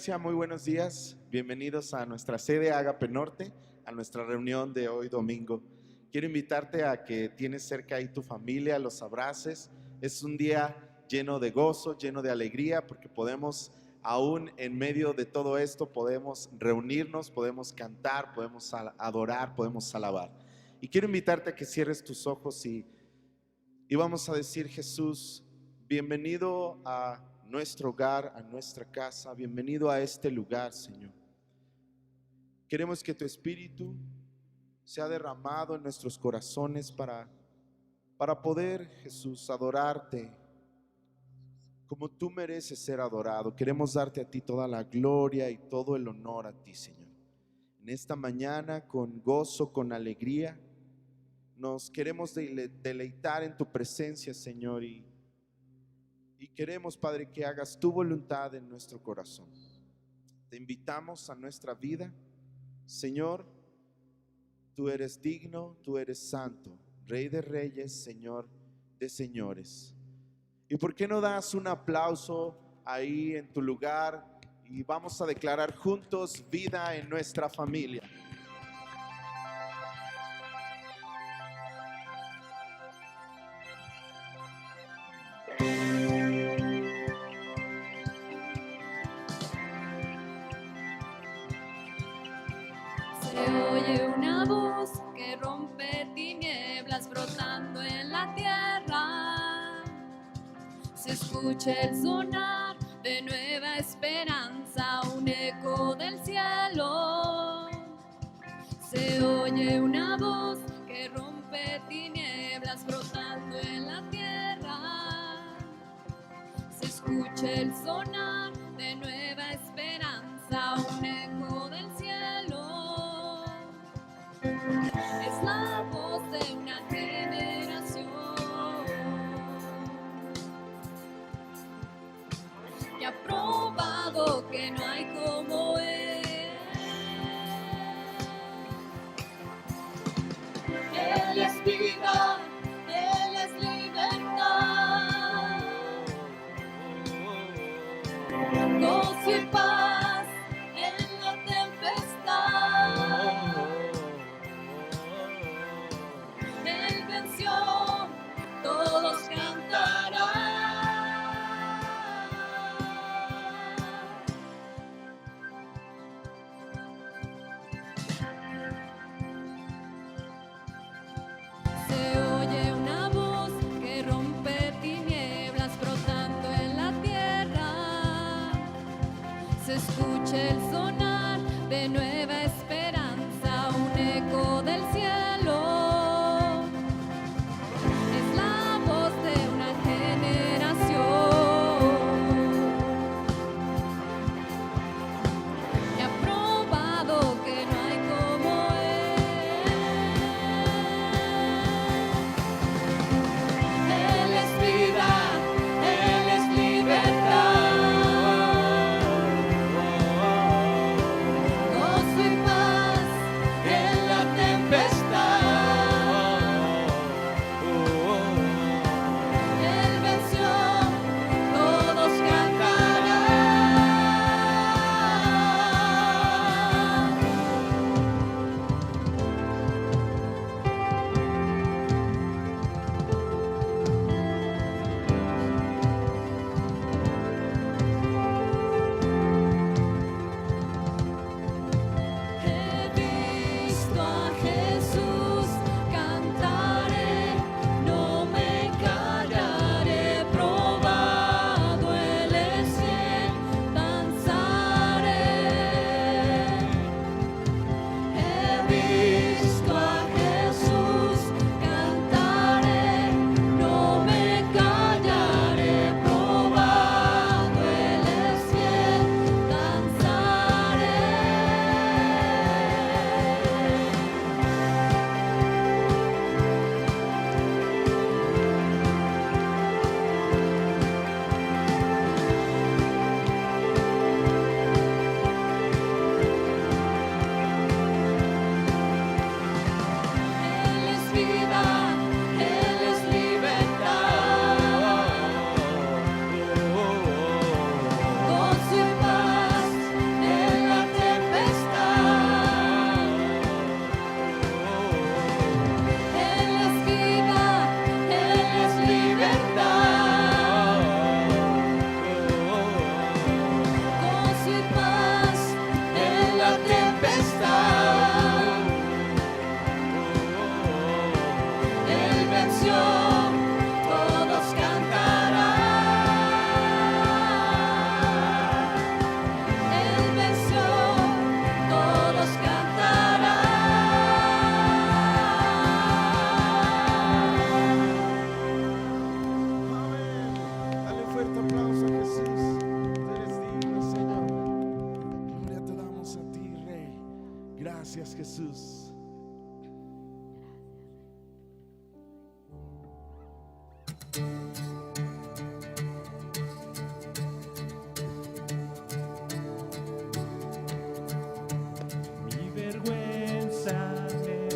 iglesia? Muy buenos días. Bienvenidos a nuestra sede Ágape Norte, a nuestra reunión de hoy domingo. Quiero invitarte a que tienes cerca ahí tu familia, los abraces. Es un día lleno de gozo, lleno de alegría, porque podemos, aún en medio de todo esto, podemos reunirnos, podemos cantar, podemos adorar, podemos alabar. Y quiero invitarte a que cierres tus ojos y vamos a decir: Jesús, bienvenido a nuestro hogar, a nuestra casa, bienvenido a este lugar, Señor. Queremos que tu Espíritu sea derramado en nuestros corazones para poder, Jesús, adorarte como tú mereces ser adorado. Queremos darte a ti toda la gloria y todo el honor a ti, Señor. En esta mañana, con gozo, con alegría, nos queremos deleitar en tu presencia, Señor, y queremos, Padre, que hagas tu voluntad en nuestro corazón. Te invitamos a nuestra vida, Señor. Tú eres digno, tú eres santo, Rey de reyes, Señor de señores. ¿Y por qué no das un aplauso ahí en tu lugar y vamos a declarar juntos vida en nuestra familia? Se oye una voz que rompe tinieblas brotando en la tierra. Se escucha el sonar de nueva esperanza, un eco del cielo. Se oye una voz que rompe tinieblas brotando en la tierra. Se escucha el sonar de nueva esperanza, un eco del cielo. Es la voz de una generación que ha probado que no hay como Él. Él es vida, Él es libertad. Gracias, Jesús. Mi vergüenza me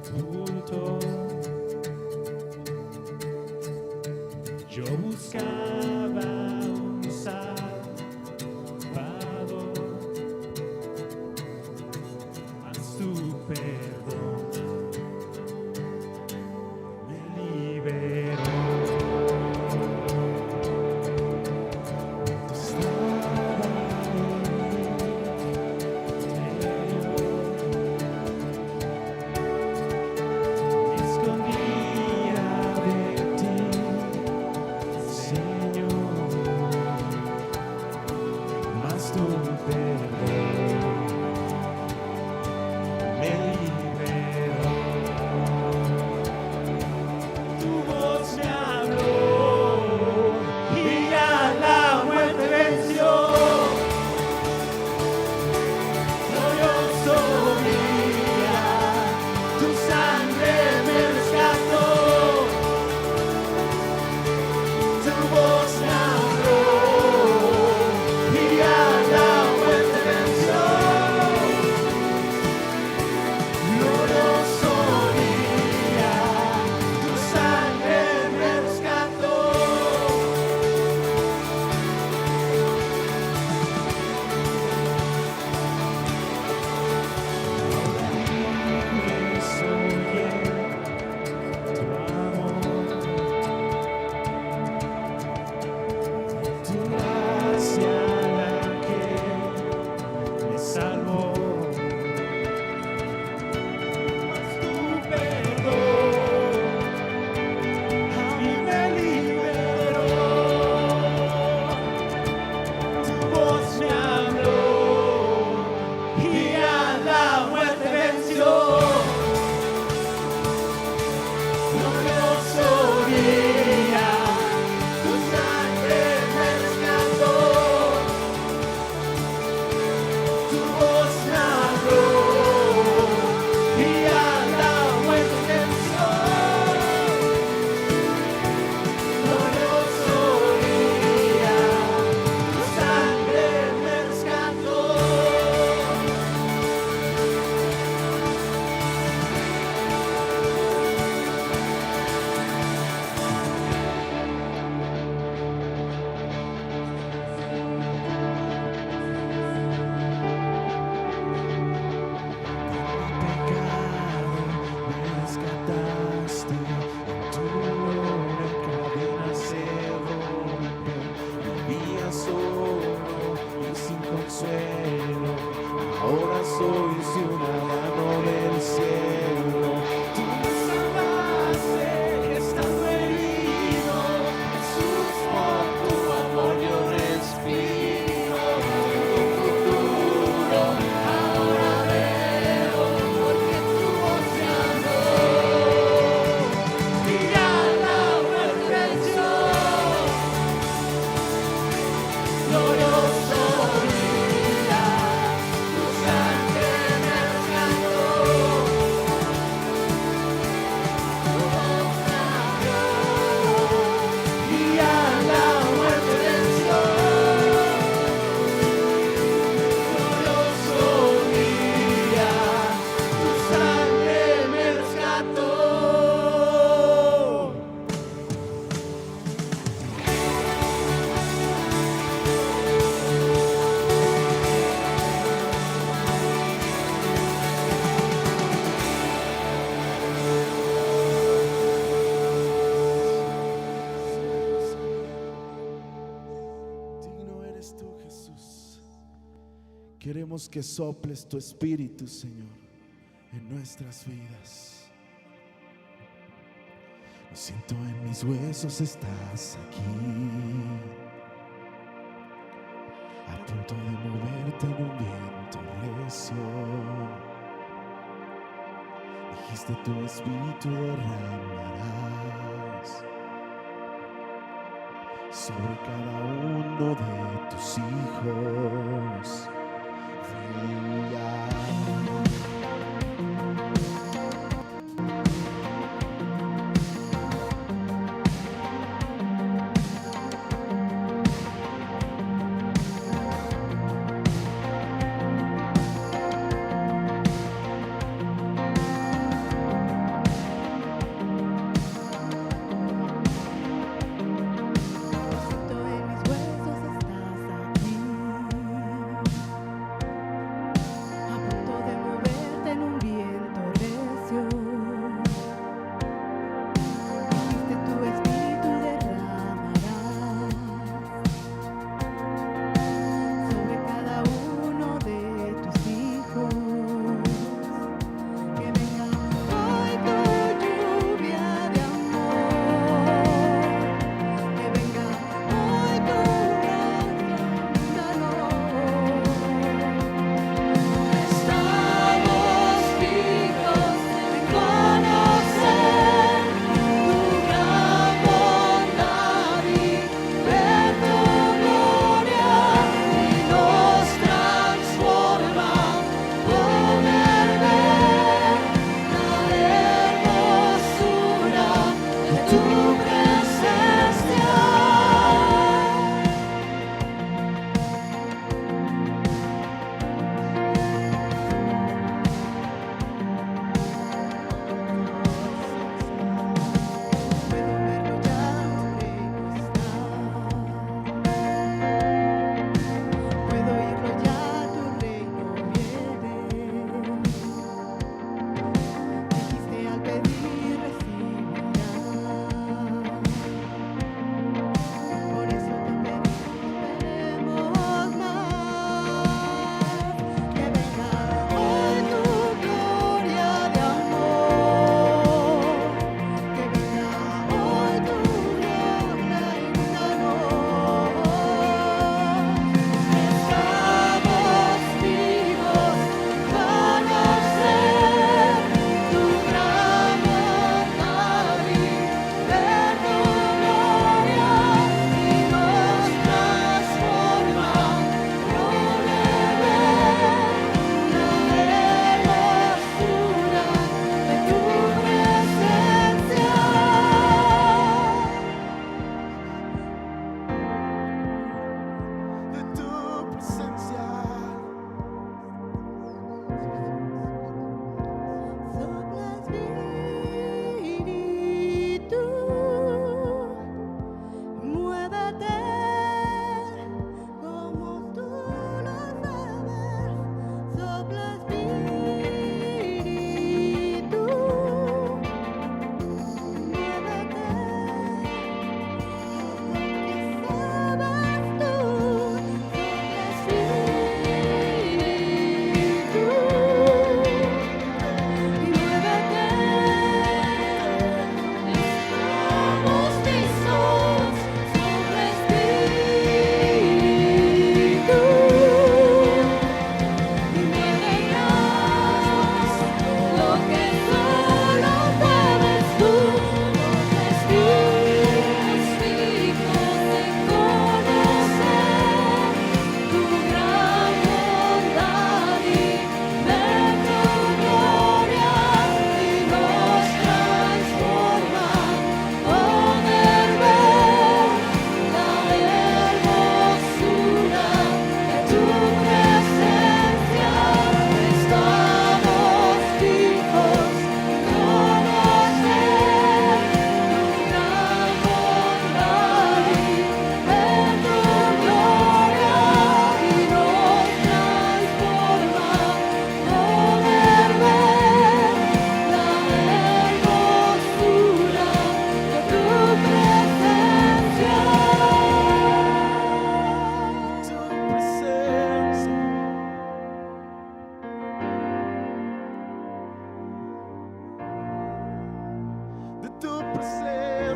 sepultó. Yo buscaba un Salvador, mas tu perdón me liberó. Me escondía de ti, Señor, mas tu perdón me liberó. Tu voz me habló y a la muerte venció. Glorioso día, tu sangre me rescató. Tu voz me habló y a la muerte venció. Glorioso día, tu sangre me rescató. Soy tu amor, tu gracia la que me salvó, mas tu perdón a mí me liberó. Tu voz me habló y a la muerte venció. Glorioso día, tu sangre me rescató. Tu voz me habló y a la muerte venció. Glorioso día, tu sangre me rescató. Pecado me rescataste, en tu gloria cadenas se rompen. Vivía solo y sin consuelo, ahora soy ciudadano del cielo. Tú me salvaste estando herido, Jesús, por tu amor yo respiro. Tu futuro ahora veo, porque tu voz me habló y a la muerte venció. Glorioso día, tu sangre me rescató. Tu voz me habló y a la muerte venció. Glorioso día, tu sangre me rescató. Digno eres tú, Jesús. Queremos que soples tu espíritu, Señor, en nuestras vidas. Lo siento en mis huesos, estás aquí, a punto de moverte en un viento recio. Dijiste tu espíritu derramarás sobre cada uno de tus hijos. Ven y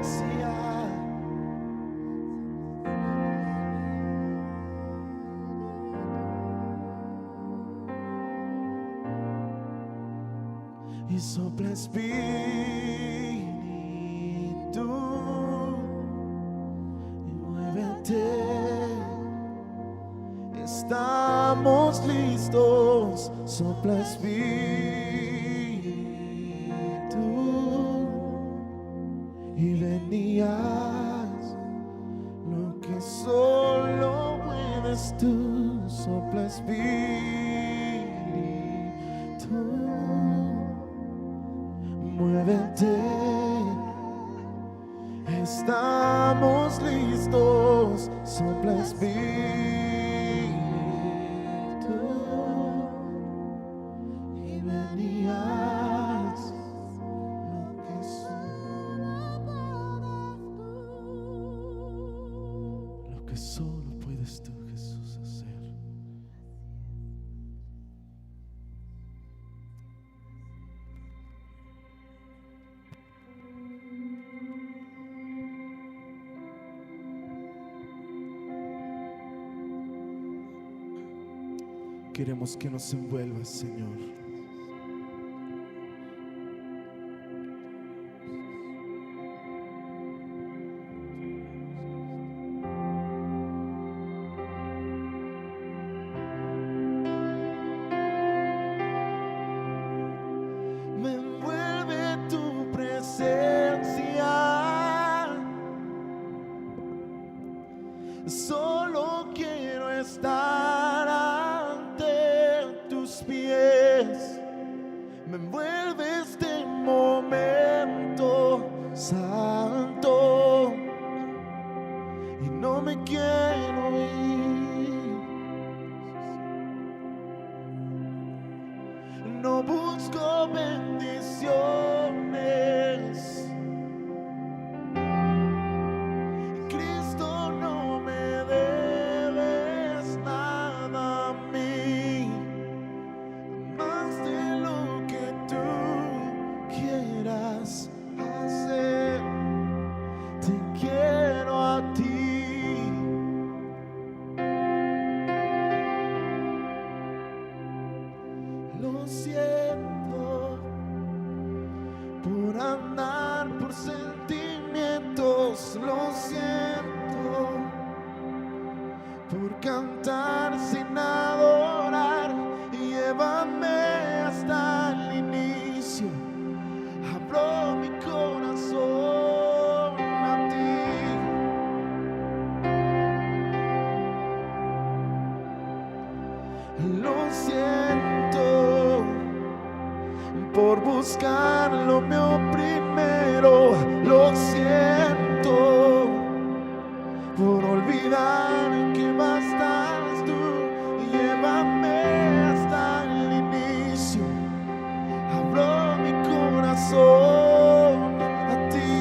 presencia. Y sopla Espíritu, y muévete. Estamos listos, sopla Espíritu, y venías lo que solo puedes tú, sopla Espíritu. Muévete, estamos listos, sopla Espíritu, y venías lo que solo puedes tú, Jesús, hacer. Queremos que nos envuelvas, Señor. Me envuelve tu presencia. Solo quiero estar ante tus pies. Me envuelve este momento santo y no me quiero ir. No busco bendiciones. Cristo, no me debes nada a mí, más de lo que tú quieras hacer. Te quiero a ti. Lo siento por andar por sentimientos, lo siento por cantar sin adorar. Llévame hasta el inicio, abro mi corazón a ti. Lo siento por buscar lo mío primero, lo siento por olvidar que bastas tú. Llévame hasta el inicio, abro mi corazón a ti.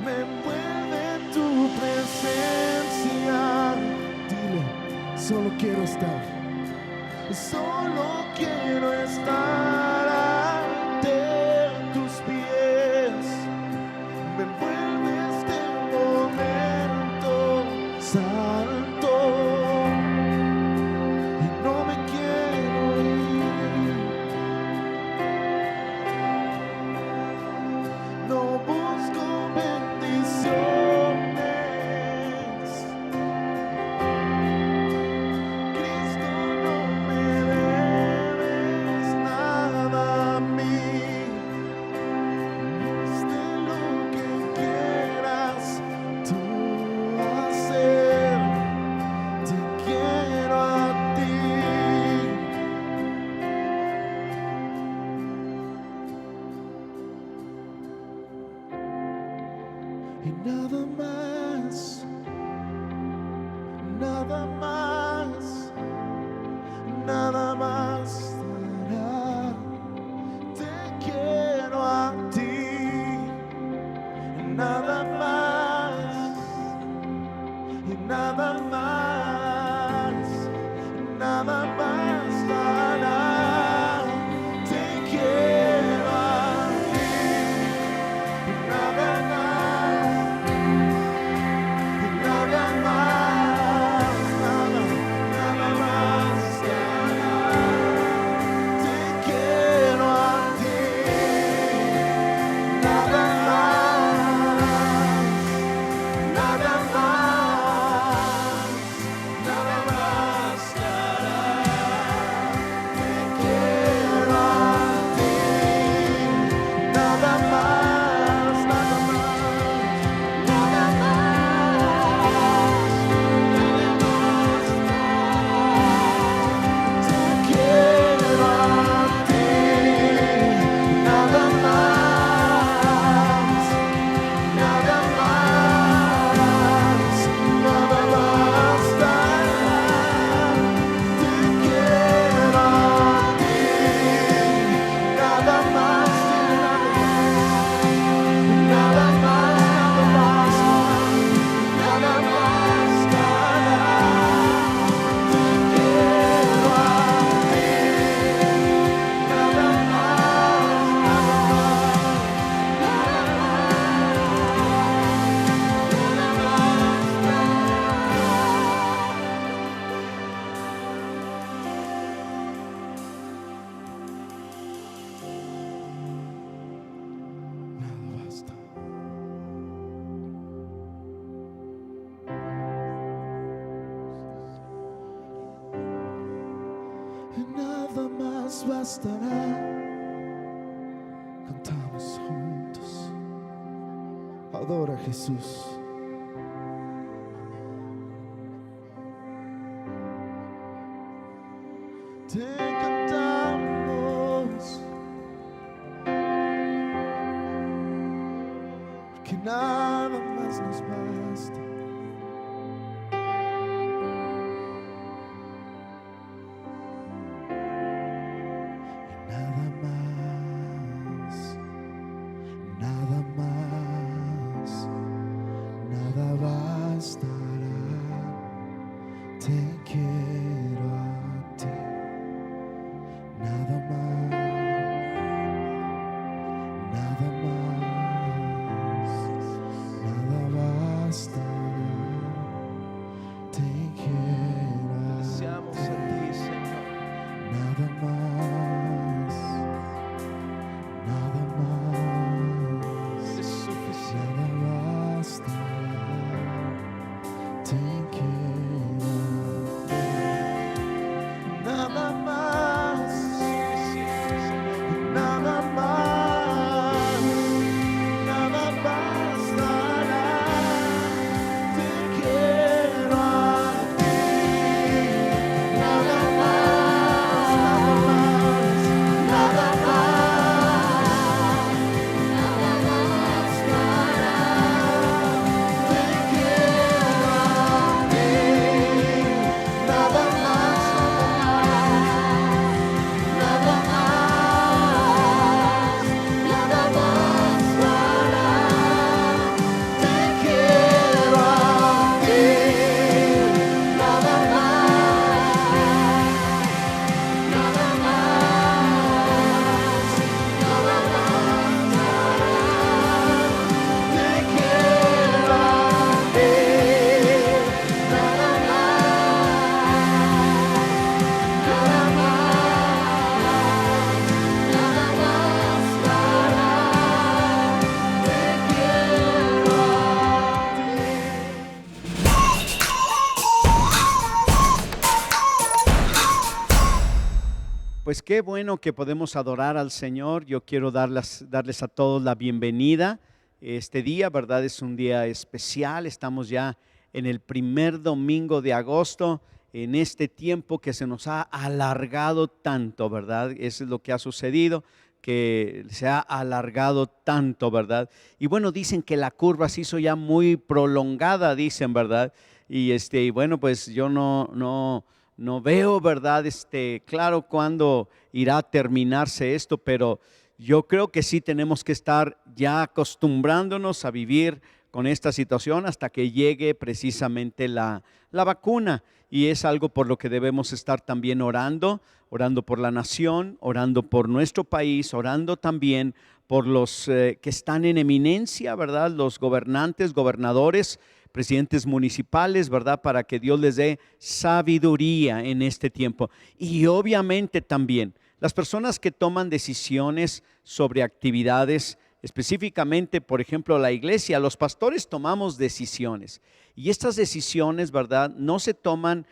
Me envuelve tu presencia. Dile, solo quiero estar. Solo quiero estar ante tus pies. Me envuelve este momento santo y no me quiero ir. No busco bendiciones. Cristo, no me debes nada a mí, más de lo que quieras tú hacer. Te quiero a ti. Y nada más, nada más, nada más dará. Te quiero a ti. Nada más, y nada más, nada más dará. Te quiero nos bastará. Cantamos juntos. Adora a Jesús. Te cantamos, porque nada más nos basta. Pues qué bueno que podemos adorar al Señor. Yo quiero darles a todos la bienvenida. Este día, ¿verdad? Es un día especial. Estamos ya en el primer domingo de agosto, en este tiempo que se nos ha alargado tanto, ¿verdad? Eso es lo que ha sucedido, que se ha alargado tanto, ¿verdad? Y bueno, dicen que la curva se hizo ya muy prolongada, dicen, ¿verdad? Y bueno, pues yo no veo, ¿verdad? Claro cuándo irá a terminarse esto, pero yo creo que sí tenemos que estar ya acostumbrándonos a vivir con esta situación hasta que llegue precisamente la vacuna. Y es algo por lo que debemos estar también orando por la nación, orando por nuestro país, orando también por los que están en eminencia, ¿verdad? Los gobernantes, gobernadores, presidentes municipales, ¿verdad? Para que Dios les dé sabiduría en este tiempo. Y obviamente también las personas que toman decisiones sobre actividades, específicamente, por ejemplo, la iglesia, los pastores tomamos decisiones. Y estas decisiones, ¿verdad? No se toman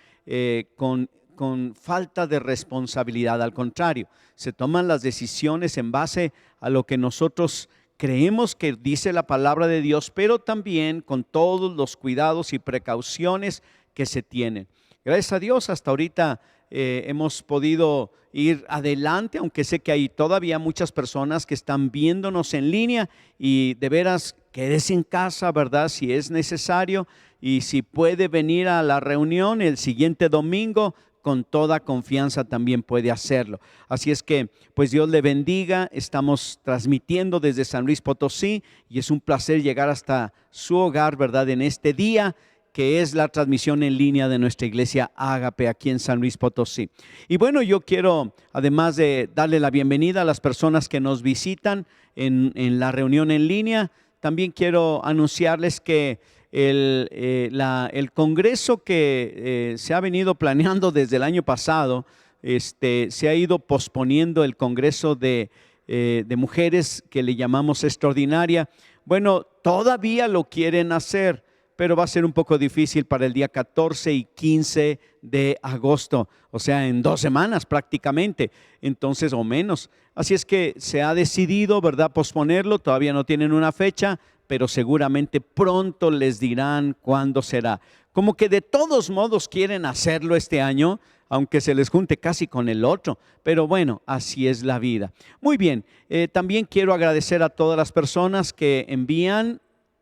con falta de responsabilidad, al contrario, se toman las decisiones en base a lo que nosotros creemos que dice la palabra de Dios, pero también con todos los cuidados y precauciones que se tienen. Gracias a Dios, hasta ahorita hemos podido ir adelante, aunque sé que hay todavía muchas personas que están viéndonos en línea y de veras quédese en casa, ¿verdad? Si es necesario y si puede venir a la reunión el siguiente domingo, con toda confianza también puede hacerlo. Así es que, pues Dios le bendiga. Estamos transmitiendo desde San Luis Potosí y es un placer llegar hasta su hogar, ¿verdad? En este día que es la transmisión en línea de nuestra iglesia Ágape aquí en San Luis Potosí. Y bueno, yo quiero, además de darle la bienvenida a las personas que nos visitan en la reunión en línea, también quiero anunciarles que el congreso que se ha venido planeando desde el año pasado, se ha ido posponiendo el congreso de mujeres que le llamamos extraordinaria. Bueno, todavía lo quieren hacer, pero va a ser un poco difícil para el día 14 y 15 de agosto, o sea, en 2 semanas prácticamente, entonces o menos. Así es que se ha decidido, ¿verdad?, posponerlo. Todavía no tienen una fecha, pero seguramente pronto les dirán cuándo será. Como que de todos modos quieren hacerlo este año, aunque se les junte casi con el otro, pero bueno, así es la vida. Muy bien, también quiero agradecer a todas las personas que envían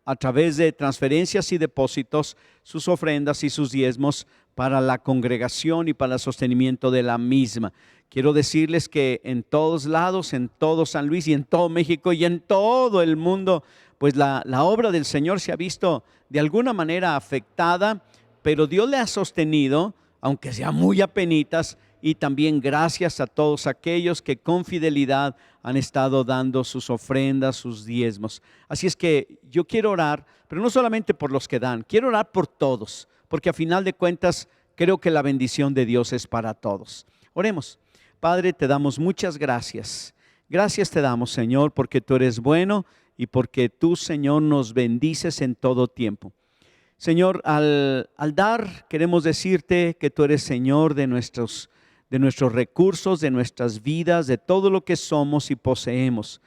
a través de transferencias y depósitos sus ofrendas y sus diezmos para la congregación y para el sostenimiento de la misma. Quiero decirles que en todos lados, en todo San Luis y en todo México y en todo el mundo, pues la obra del Señor se ha visto de alguna manera afectada, pero Dios le ha sostenido, aunque sea muy apenitas, y también gracias a todos aquellos que con fidelidad han estado dando sus ofrendas, sus diezmos. Así es que yo quiero orar, pero no solamente por los que dan, quiero orar por todos, porque a final de cuentas creo que la bendición de Dios es para todos. Oremos. Padre, te damos muchas gracias. Gracias te damos, Señor, porque tú eres bueno y porque tú, Señor, nos bendices en todo tiempo. Señor, al dar, queremos decirte que tú eres Señor de nuestros recursos, de nuestras vidas, de todo lo que somos y poseemos.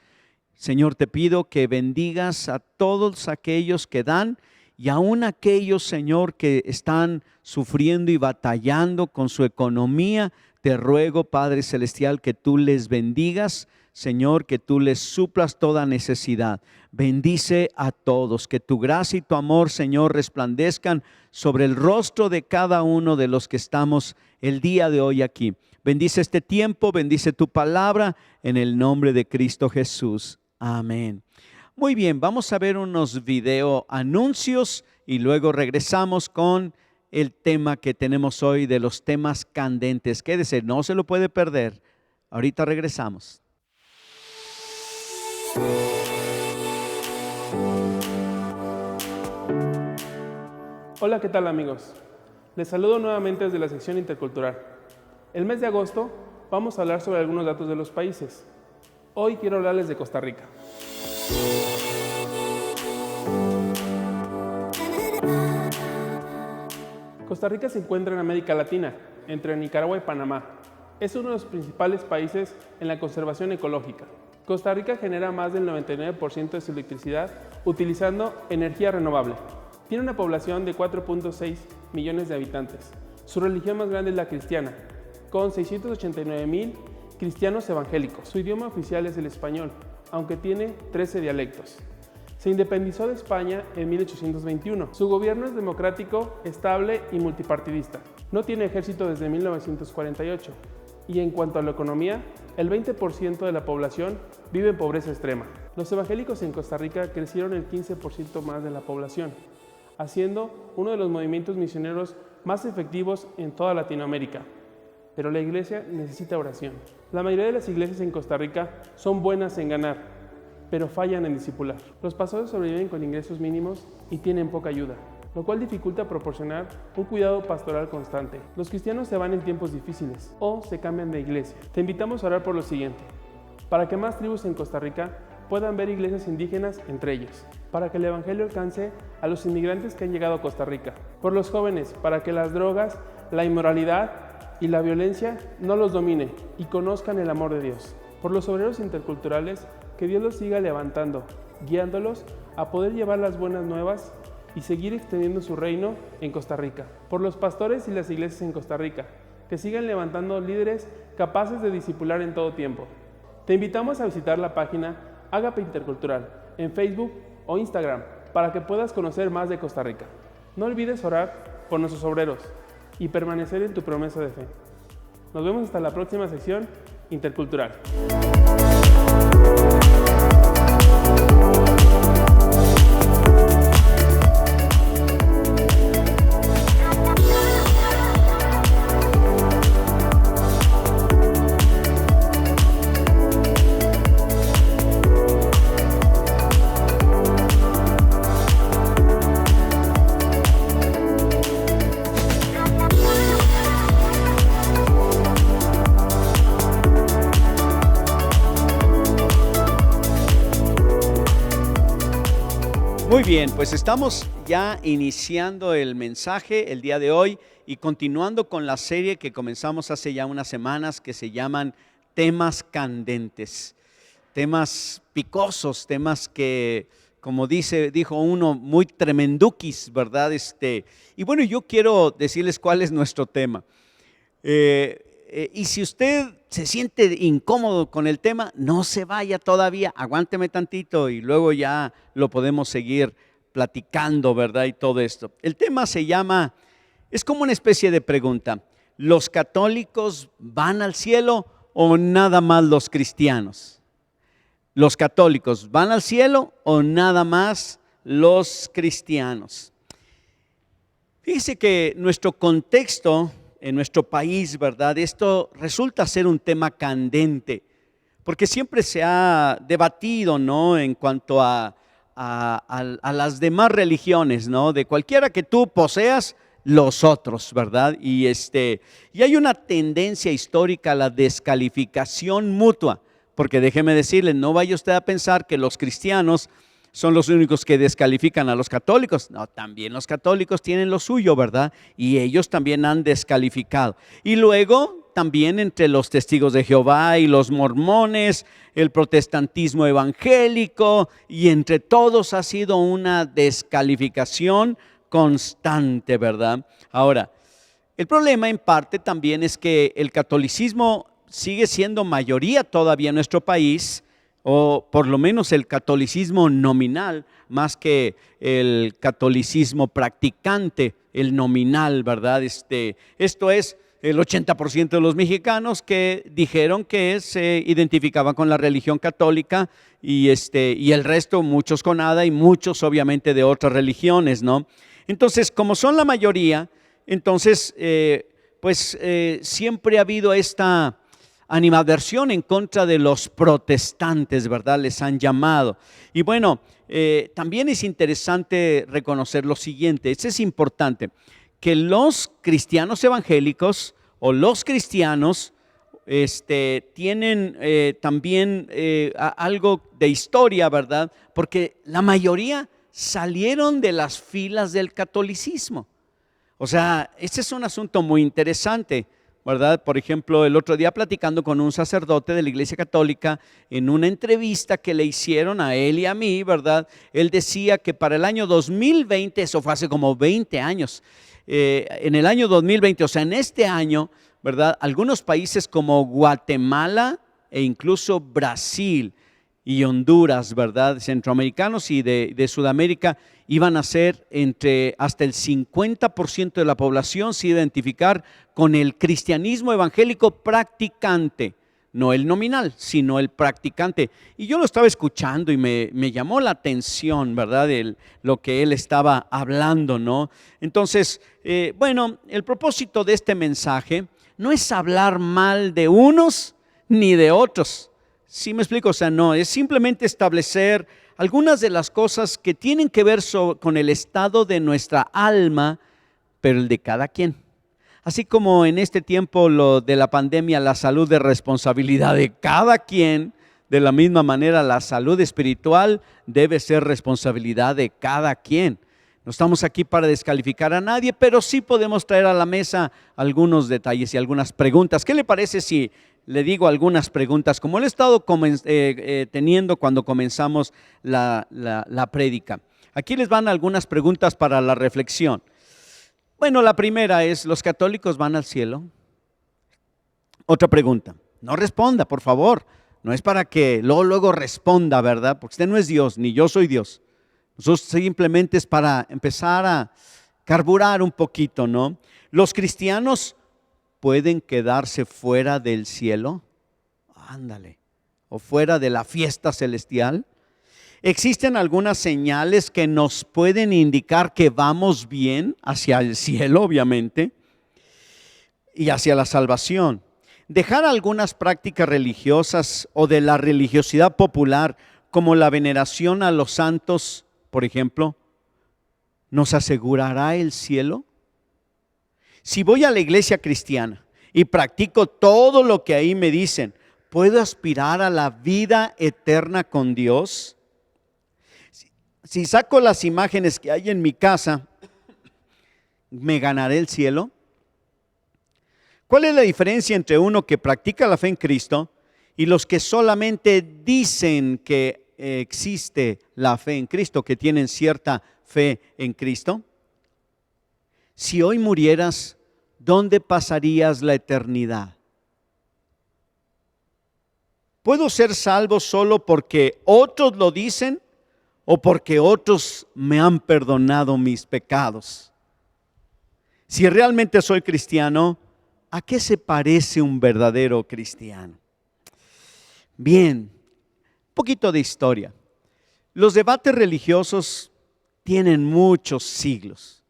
Señor, te pido que bendigas a todos aquellos que dan y aún aquellos, Señor, que están sufriendo y batallando con su economía. Te ruego, Padre Celestial, que tú les bendigas, Señor, que tú les suplas toda necesidad. Bendice a todos, que tu gracia y tu amor, Señor, resplandezcan sobre el rostro de cada uno de los que estamos el día de hoy aquí. Bendice este tiempo, bendice tu palabra, en el nombre de Cristo Jesús. Amén. Muy bien, vamos a ver unos video anuncios y luego regresamos con el tema que tenemos hoy, de los temas candentes. Quédese, no se lo puede perder. Ahorita regresamos. Hola, ¿qué tal, amigos? Les saludo nuevamente desde la sección intercultural. El mes de agosto vamos a hablar sobre algunos datos de los países. Hoy quiero hablarles de Costa Rica. Costa Rica se encuentra en América Latina, entre Nicaragua y Panamá. Es uno de los principales países en la conservación ecológica. Costa Rica genera más del 99% de su electricidad utilizando energía renovable. Tiene una población de 4.6 millones de habitantes. Su religión más grande es la cristiana, con 689,000 cristianos evangélicos. Su idioma oficial es el español, aunque tiene 13 dialectos. Se independizó de España en 1821. Su gobierno es democrático, estable y multipartidista. No tiene ejército desde 1948. Y en cuanto a la economía, el 20% de la población vive en pobreza extrema. Los evangélicos en Costa Rica crecieron el 15% más de la población, haciendo uno de los movimientos misioneros más efectivos en toda Latinoamérica. Pero la iglesia necesita oración. La mayoría de las iglesias en Costa Rica son buenas en ganar, pero fallan en discipular. Los pastores sobreviven con ingresos mínimos y tienen poca ayuda, lo cual dificulta proporcionar un cuidado pastoral constante. Los cristianos se van en tiempos difíciles o se cambian de iglesia. Te invitamos a orar por lo siguiente: para que más tribus en Costa Rica puedan ver iglesias indígenas entre ellos, para que el evangelio alcance a los inmigrantes que han llegado a Costa Rica, por los jóvenes, para que las drogas, la inmoralidad y la violencia no los domine y conozcan el amor de Dios, por los obreros interculturales, que Dios los siga levantando, guiándolos a poder llevar las buenas nuevas y seguir extendiendo su reino en Costa Rica. Por los pastores y las iglesias en Costa Rica, que sigan levantando líderes capaces de discipular en todo tiempo. Te invitamos a visitar la página Ágape Intercultural en Facebook o Instagram para que puedas conocer más de Costa Rica. No olvides orar por nuestros obreros y permanecer en tu promesa de fe. Nos vemos hasta la próxima sección intercultural. Muy bien, pues estamos ya iniciando el mensaje el día de hoy y continuando con la serie que comenzamos hace ya unas semanas que se llaman temas candentes, temas picosos, temas que, como dijo uno, muy tremenduquis, ¿verdad? Y bueno, yo quiero decirles cuál es nuestro tema. Y si usted se siente incómodo con el tema, no se vaya todavía, aguánteme tantito y luego ya lo podemos seguir platicando, ¿verdad? Y todo esto. El tema se llama, es como una especie de pregunta: ¿los católicos van al cielo o nada más los cristianos? ¿Los católicos van al cielo o nada más los cristianos? Fíjese que nuestro contexto en nuestro país, ¿verdad? Esto resulta ser un tema candente, porque siempre se ha debatido, ¿no? En cuanto a las demás religiones, ¿no? De cualquiera que tú poseas, los otros, ¿verdad? Y hay una tendencia histórica a la descalificación mutua, porque déjeme decirle, no vaya usted a pensar que los cristianos son los únicos que descalifican a los católicos. No, también los católicos tienen lo suyo, ¿verdad? Y ellos también han descalificado. Y luego también entre los testigos de Jehová y los mormones, el protestantismo evangélico, y entre todos ha sido una descalificación constante, ¿verdad? Ahora, el problema en parte también es que el catolicismo sigue siendo mayoría todavía en nuestro país, o por lo menos el catolicismo nominal, más que el catolicismo practicante, el nominal, ¿verdad? Esto es el 80% de los mexicanos que dijeron que se identificaban con la religión católica y el resto, muchos con nada y muchos obviamente de otras religiones, ¿no? Entonces, como son la mayoría, entonces siempre ha habido esta animadversión en contra de los protestantes, ¿verdad? Les han llamado. Y bueno, también es interesante reconocer lo siguiente, es importante, que los cristianos evangélicos o los cristianos tienen también algo de historia, ¿verdad? Porque la mayoría salieron de las filas del catolicismo. O sea, este es un asunto muy interesante, ¿verdad? Por ejemplo, el otro día platicando con un sacerdote de la Iglesia Católica en una entrevista que le hicieron a él y a mí, ¿verdad? Él decía que para el año 2020, eso fue hace como 20 años, en el año 2020, o sea, en este año, ¿verdad? Algunos países como Guatemala e incluso Brasil y Honduras, ¿verdad? Centroamericanos y de Sudamérica iban a ser hasta el 50% de la población se identificar con el cristianismo evangélico practicante, no el nominal, sino el practicante. Y yo lo estaba escuchando y me llamó la atención, ¿verdad? Lo que él estaba hablando, ¿no? Entonces, el propósito de este mensaje no es hablar mal de unos ni de otros. ¿Sí me explico? O sea, no, es simplemente establecer algunas de las cosas que tienen que ver con el estado de nuestra alma, pero el de cada quien. Así como en este tiempo lo de la pandemia, la salud es responsabilidad de cada quien, de la misma manera la salud espiritual debe ser responsabilidad de cada quien. No estamos aquí para descalificar a nadie, pero sí podemos traer a la mesa algunos detalles y algunas preguntas. ¿Qué le parece si le digo algunas preguntas, como lo he estado teniendo cuando comenzamos la prédica? Aquí les van algunas preguntas para la reflexión. Bueno, la primera es, ¿los católicos van al cielo? Otra pregunta, no responda, por favor, no es para que luego responda, ¿verdad? Porque usted no es Dios, ni yo soy Dios. Nosotros simplemente es para empezar a carburar un poquito, ¿no? ¿Los cristianos pueden quedarse fuera del cielo? Ándale, o fuera de la fiesta celestial. ¿Existen algunas señales que nos pueden indicar que vamos bien hacia el cielo, obviamente, y hacia la salvación? Dejar algunas prácticas religiosas o de la religiosidad popular, como la veneración a los santos, por ejemplo, ¿nos asegurará el cielo? Si voy a la iglesia cristiana y practico todo lo que ahí me dicen, ¿puedo aspirar a la vida eterna con Dios? si saco las imágenes que hay en mi casa, ¿me ganaré el cielo? ¿Cuál es la diferencia entre uno que practica la fe en Cristo y los que solamente dicen que existe la fe en Cristo, que tienen cierta fe en Cristo? Si hoy murieras, ¿dónde pasarías la eternidad? ¿Puedo ser salvo solo porque otros lo dicen o porque otros me han perdonado mis pecados? Si realmente soy cristiano, ¿a qué se parece un verdadero cristiano? Bien, un poquito de historia. Los debates religiosos tienen muchos siglos.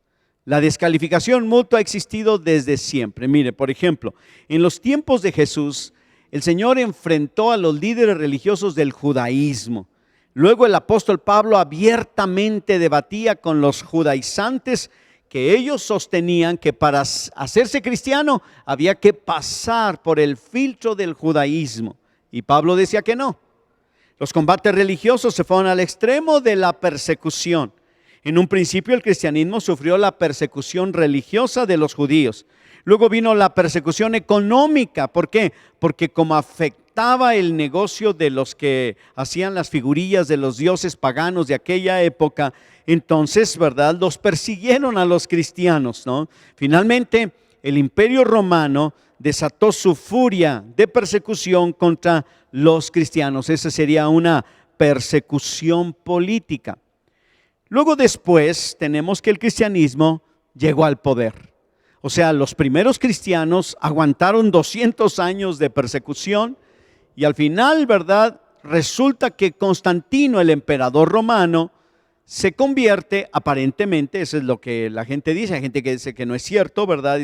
La descalificación mutua ha existido desde siempre. Mire, por ejemplo, en los tiempos de Jesús, el Señor enfrentó a los líderes religiosos del judaísmo. Luego el apóstol Pablo abiertamente debatía con los judaizantes, que ellos sostenían que para hacerse cristiano había que pasar por el filtro del judaísmo. Y Pablo decía que no. Los combates religiosos se fueron al extremo de la persecución. En un principio el cristianismo sufrió la persecución religiosa de los judíos. Luego vino la persecución económica. ¿Por qué? Porque como afectaba el negocio de los que hacían las figurillas de los dioses paganos de aquella época, entonces, ¿verdad?, los persiguieron a los cristianos, ¿no? Finalmente, el Imperio Romano desató su furia de persecución contra los cristianos. Esa sería una persecución política. Luego después tenemos que el cristianismo llegó al poder. O sea, los primeros cristianos aguantaron 200 años de persecución y al final, ¿verdad?, resulta que Constantino, el emperador romano, se convierte, aparentemente, eso es lo que la gente dice, hay gente que dice que no es cierto, ¿verdad?,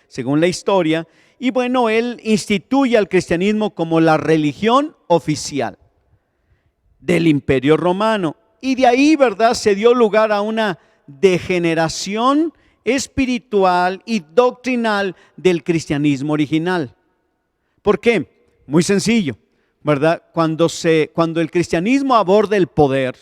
según la historia, y bueno, él instituye al cristianismo como la religión oficial del Imperio Romano. Y de ahí, ¿verdad?, se dio lugar a una degeneración espiritual y doctrinal del cristianismo original. ¿Por qué? Muy sencillo, ¿verdad? Cuando el cristianismo aborda el poder,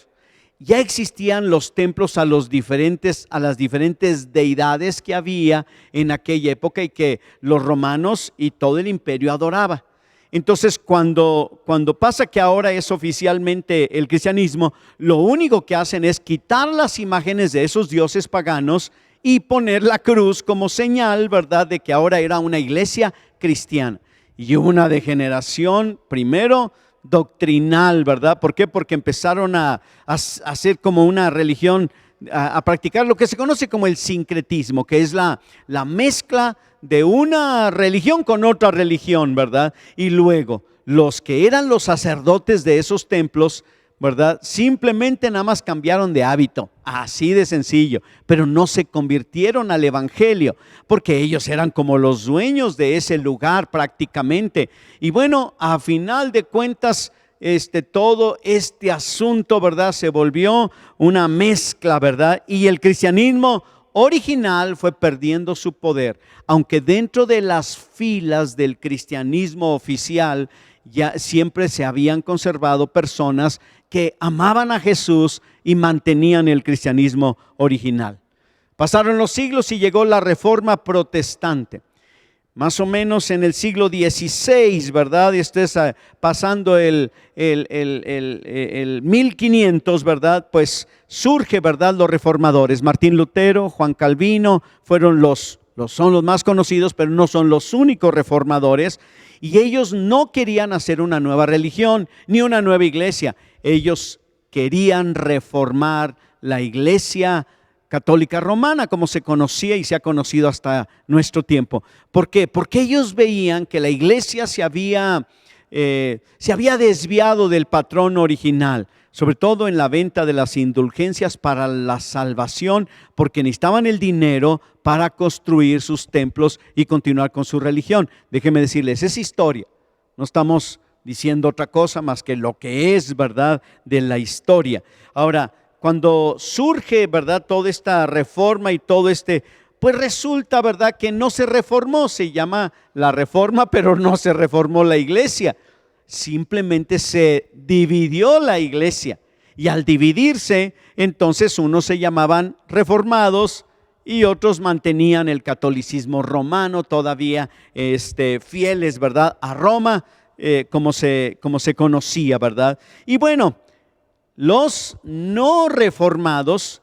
ya existían los templos a las diferentes deidades que había en aquella época y que los romanos y todo el imperio adoraba. Entonces, cuando pasa que ahora es oficialmente el cristianismo, lo único que hacen es quitar las imágenes de esos dioses paganos y poner la cruz como señal, ¿verdad?, de que ahora era una iglesia cristiana. Y hubo una degeneración, primero doctrinal, ¿verdad? ¿Por qué? Porque empezaron a hacer como una religión, a practicar lo que se conoce como el sincretismo, que es la mezcla de una religión con otra religión, ¿verdad? Y luego los que eran los sacerdotes de esos templos, ¿verdad?, simplemente nada más cambiaron de hábito, así de sencillo, pero no se convirtieron al evangelio, porque ellos eran como los dueños de ese lugar prácticamente. Y bueno, a final de cuentas, todo este asunto, ¿verdad?, se volvió una mezcla, ¿verdad? Y el cristianismo original fue perdiendo su poder, aunque dentro de las filas del cristianismo oficial ya siempre se habían conservado personas que amaban a Jesús y mantenían el cristianismo original. Pasaron los siglos y llegó la Reforma Protestante. Más o menos en el siglo XVI, ¿verdad? Y pasando el 1500, ¿verdad? Pues surge, ¿verdad?, los reformadores. Martín Lutero, Juan Calvino son los más conocidos, pero no son los únicos reformadores. Y ellos no querían hacer una nueva religión ni una nueva iglesia. Ellos querían reformar la iglesia católica romana, como se conocía y se ha conocido hasta nuestro tiempo. ¿Por qué? Porque ellos veían que la iglesia se había desviado del patrón original, sobre todo en la venta de las indulgencias para la salvación, porque necesitaban el dinero para construir sus templos y continuar con su religión. Déjenme decirles, es historia, no estamos diciendo otra cosa más que lo que es, ¿verdad?, de la historia. Ahora, cuando surge, ¿verdad?, toda esta reforma y todo pues resulta, ¿verdad?, que no se reformó, se llama la reforma, pero no se reformó la iglesia, simplemente se dividió la iglesia. Y al dividirse, entonces unos se llamaban reformados y otros mantenían el catolicismo romano, todavía fieles, ¿verdad?, a Roma, como se conocía, ¿verdad? Y bueno, los no reformados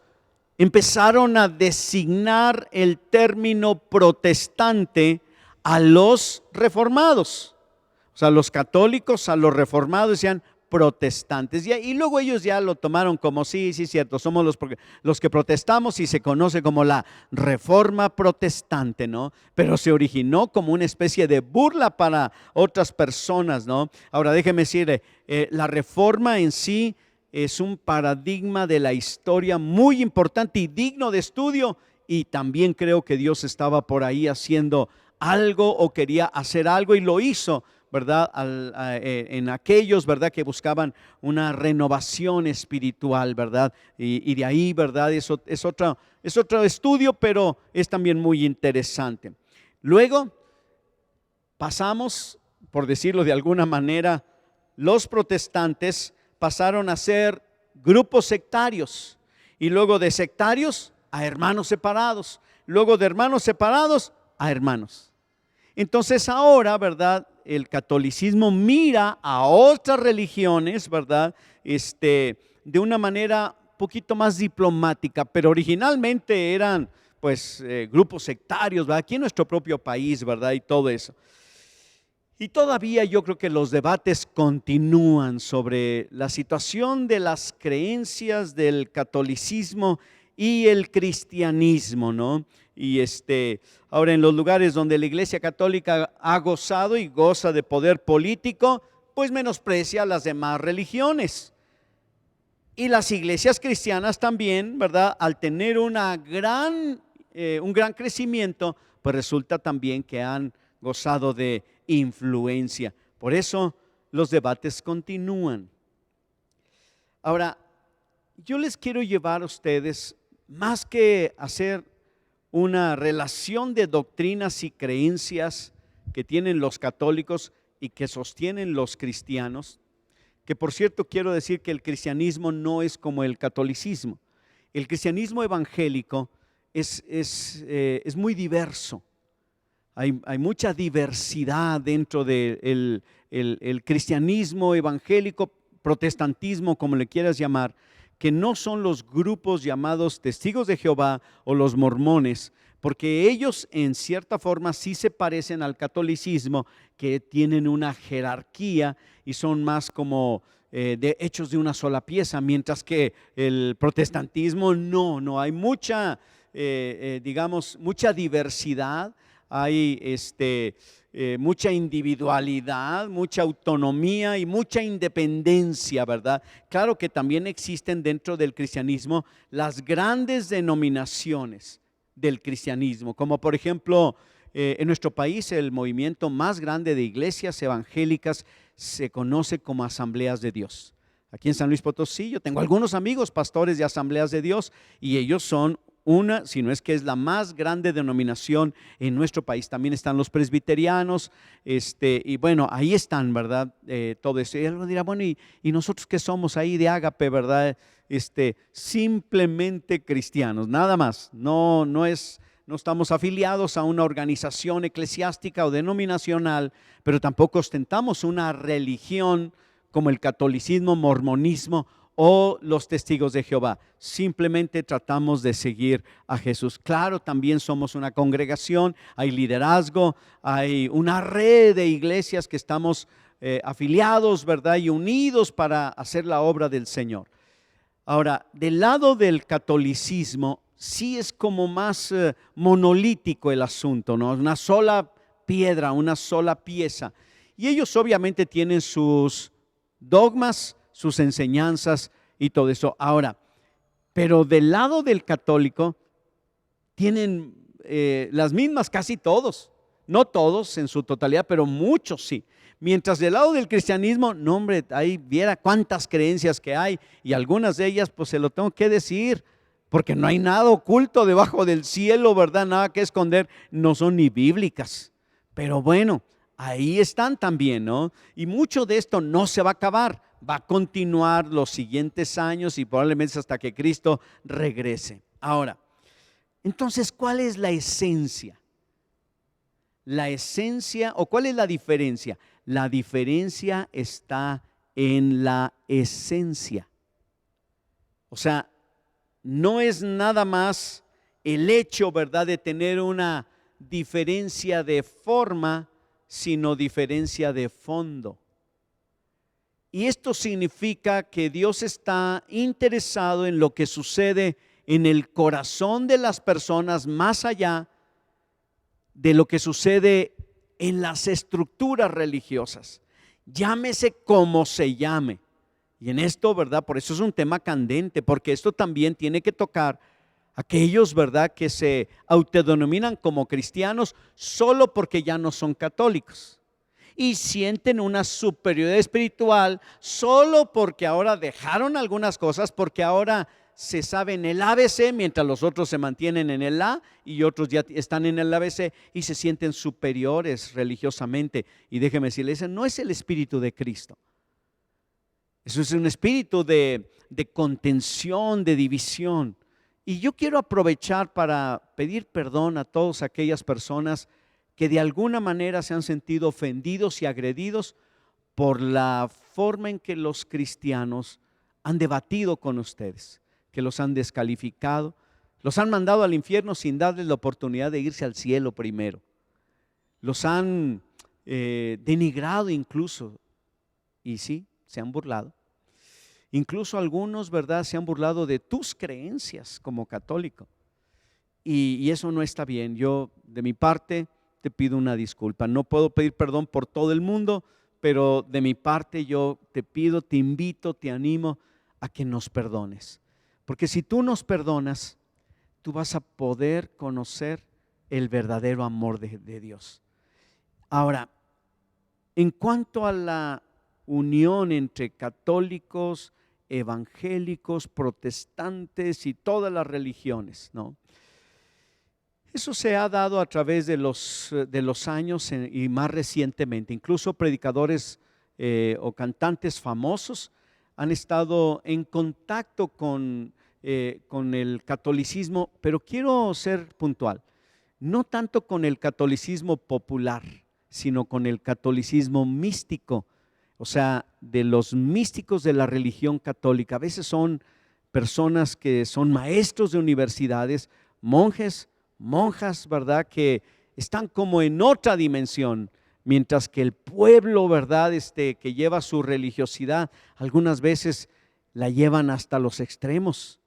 empezaron a designar el término protestante a los reformados. O sea, los católicos a los reformados decían protestantes. Y luego ellos ya lo tomaron como sí, cierto, somos los que protestamos, y se conoce como la Reforma Protestante, ¿no? Pero se originó como una especie de burla para otras personas, ¿no? Ahora déjeme decirle, la Reforma en sí es un paradigma de la historia muy importante y digno de estudio, y también creo que Dios estaba por ahí haciendo algo o quería hacer algo y lo hizo, ¿verdad? En aquellos, ¿verdad?, que buscaban una renovación espiritual, ¿verdad? Y de ahí, ¿verdad? Eso es otro estudio, pero es también muy interesante. Luego pasamos, por decirlo de alguna manera, los protestantes pasaron a ser grupos sectarios, y luego de sectarios a hermanos separados, luego de hermanos separados a hermanos. Entonces ahora, ¿verdad?, el catolicismo mira a otras religiones, ¿verdad?, de una manera un poquito más diplomática, pero originalmente eran pues grupos sectarios, ¿verdad?, aquí en nuestro propio país, ¿verdad?, y todo eso. Y todavía yo creo que los debates continúan sobre la situación de las creencias del catolicismo y el cristianismo, ¿no? Y ahora en los lugares donde la Iglesia Católica ha gozado y goza de poder político, pues menosprecia a las demás religiones. Y las iglesias cristianas también, ¿verdad?, al tener un gran crecimiento, pues resulta también que han gozado de influencia. Por eso los debates continúan. Ahora, yo les quiero llevar a ustedes, más que hacer una relación de doctrinas y creencias que tienen los católicos y que sostienen los cristianos, que por cierto quiero decir que el cristianismo no es como el catolicismo. El cristianismo evangélico es muy diverso. Hay mucha diversidad dentro del cristianismo evangélico, protestantismo, como le quieras llamar, que no son los grupos llamados testigos de Jehová o los mormones, porque ellos en cierta forma sí se parecen al catolicismo, que tienen una jerarquía y son más como hechos de una sola pieza, mientras que el protestantismo no hay mucha, mucha diversidad, hay mucha individualidad, mucha autonomía y mucha independencia, ¿verdad? Claro que también existen dentro del cristianismo las grandes denominaciones del cristianismo, como por ejemplo en nuestro país el movimiento más grande de iglesias evangélicas se conoce como Asambleas de Dios. Aquí en San Luis Potosí yo tengo algunos amigos pastores de Asambleas de Dios, y ellos son si no es que es la más grande denominación en nuestro país. También están los presbiterianos, y bueno, ahí están, ¿verdad? Todo eso. Y alguien dirá, bueno, ¿y nosotros qué somos ahí de Ágape, verdad? Simplemente cristianos, nada más. No estamos afiliados a una organización eclesiástica o denominacional, pero tampoco ostentamos una religión como el catolicismo, mormonismo o los testigos de Jehová. Simplemente tratamos de seguir a Jesús. Claro, también somos una congregación, hay liderazgo, hay una red de iglesias que estamos afiliados, ¿verdad?, y unidos para hacer la obra del Señor. Ahora, del lado del catolicismo, sí es como más monolítico el asunto, ¿no? Una sola piedra, una sola pieza. Y ellos obviamente tienen sus dogmas, sus enseñanzas y todo eso. Ahora, pero del lado del católico tienen las mismas casi todos, no todos en su totalidad, pero muchos sí. Mientras del lado del cristianismo, no hombre, ahí viera cuántas creencias que hay, y algunas de ellas pues se lo tengo que decir, porque no hay nada oculto debajo del cielo, ¿verdad? Nada que esconder, no son ni bíblicas, pero bueno, ahí están también, ¿no? Y mucho de esto no se va a acabar. va a continuar los siguientes años y probablemente hasta que Cristo regrese. Ahora, entonces, ¿cuál es la esencia? La esencia, o ¿cuál es la diferencia? La diferencia está en la esencia. O sea, no es nada más el hecho, ¿verdad?, de tener una diferencia de forma, sino diferencia de fondo. Y esto significa que Dios está interesado en lo que sucede en el corazón de las personas, más allá de lo que sucede en las estructuras religiosas. Llámese como se llame. Y en esto, ¿verdad? Por eso es un tema candente, porque esto también tiene que tocar a aquellos, ¿verdad?, que se autodenominan como cristianos solo porque ya no son católicos. Y sienten una superioridad espiritual solo porque ahora dejaron algunas cosas, porque ahora se saben el ABC, mientras los otros se mantienen en el A y otros ya están en el ABC y se sienten superiores religiosamente. Y déjeme decirle, ese no es el espíritu de Cristo. Eso es un espíritu de contención, de división. Y yo quiero aprovechar para pedir perdón a todas aquellas personas que de alguna manera se han sentido ofendidos y agredidos por la forma en que los cristianos han debatido con ustedes, que los han descalificado, los han mandado al infierno sin darles la oportunidad de irse al cielo primero. Los han denigrado incluso, y sí, se han burlado. Incluso algunos, ¿verdad?, se han burlado de tus creencias como católico. Y eso no está bien. Yo, de mi parte, te pido una disculpa. No puedo pedir perdón por todo el mundo, pero de mi parte yo te pido, te invito, te animo a que nos perdones. Porque si tú nos perdonas, tú vas a poder conocer el verdadero amor de Dios. Ahora, en cuanto a la unión entre católicos, evangélicos, protestantes y todas las religiones, ¿no? Eso se ha dado a través de los años y más recientemente. Incluso predicadores o cantantes famosos han estado en contacto con el catolicismo, pero quiero ser puntual, no tanto con el catolicismo popular, sino con el catolicismo místico, o sea, de los místicos de la religión católica. A veces son personas que son maestros de universidades, monjes, monjas, ¿verdad?, que están como en otra dimensión, mientras que el pueblo, ¿verdad?, que lleva su religiosidad, algunas veces la llevan hasta los extremos,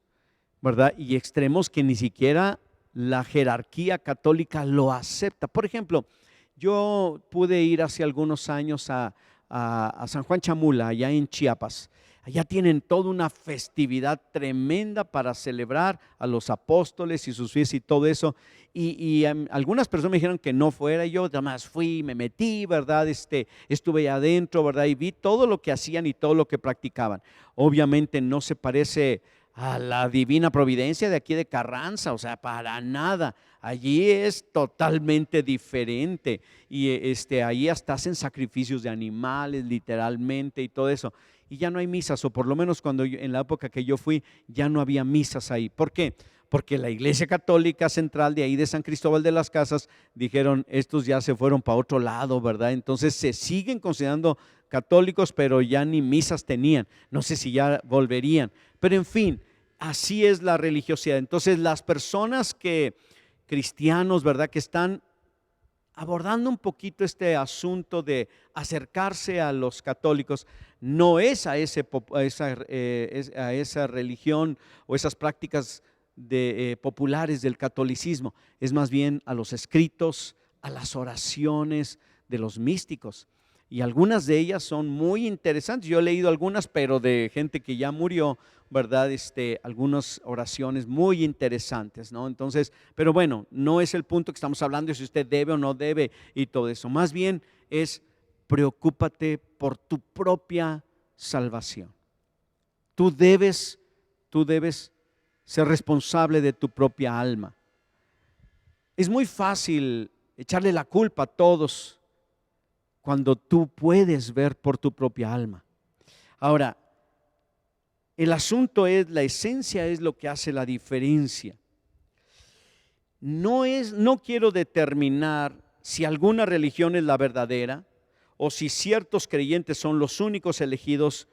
¿verdad? Y extremos que ni siquiera la jerarquía católica lo acepta. Por ejemplo, yo pude ir hace algunos años a San Juan Chamula, allá en Chiapas. Allá tienen toda una festividad tremenda para celebrar a los apóstoles y sus fiestas y todo eso. Y algunas personas me dijeron que no fuera. Yo además fui, me metí, ¿verdad? Estuve allá adentro, ¿verdad? Y vi todo lo que hacían y todo lo que practicaban. Obviamente no se parece a la divina providencia de aquí de Carranza, o sea, para nada. Allí es totalmente diferente. Y ahí hasta hacen sacrificios de animales, literalmente, y todo eso. Y ya no hay misas, o por lo menos en la época que yo fui, ya no había misas ahí. ¿Por qué? Porque la Iglesia Católica Central de ahí de San Cristóbal de las Casas dijeron, estos ya se fueron para otro lado, ¿verdad? Entonces se siguen considerando católicos, pero ya ni misas tenían. No sé si ya volverían. Pero en fin, así es la religiosidad. Entonces las personas cristianos, ¿verdad?, que están abordando un poquito este asunto de acercarse a los católicos, no es a esa religión o esas prácticas populares del catolicismo, es más bien a los escritos, a las oraciones de los místicos. Y algunas de ellas son muy interesantes. Yo he leído algunas, pero de gente que ya murió, ¿verdad? Algunas oraciones muy interesantes, ¿no? Entonces, pero bueno, no es el punto que estamos hablando de si usted debe o no debe y todo eso. Más bien es preocúpate por tu propia salvación. Tú debes ser responsable de tu propia alma. Es muy fácil echarle la culpa a todos cuando tú puedes ver por tu propia alma. Ahora, el asunto es, la esencia es lo que hace la diferencia. No quiero determinar si alguna religión es la verdadera o si ciertos creyentes son los únicos elegidos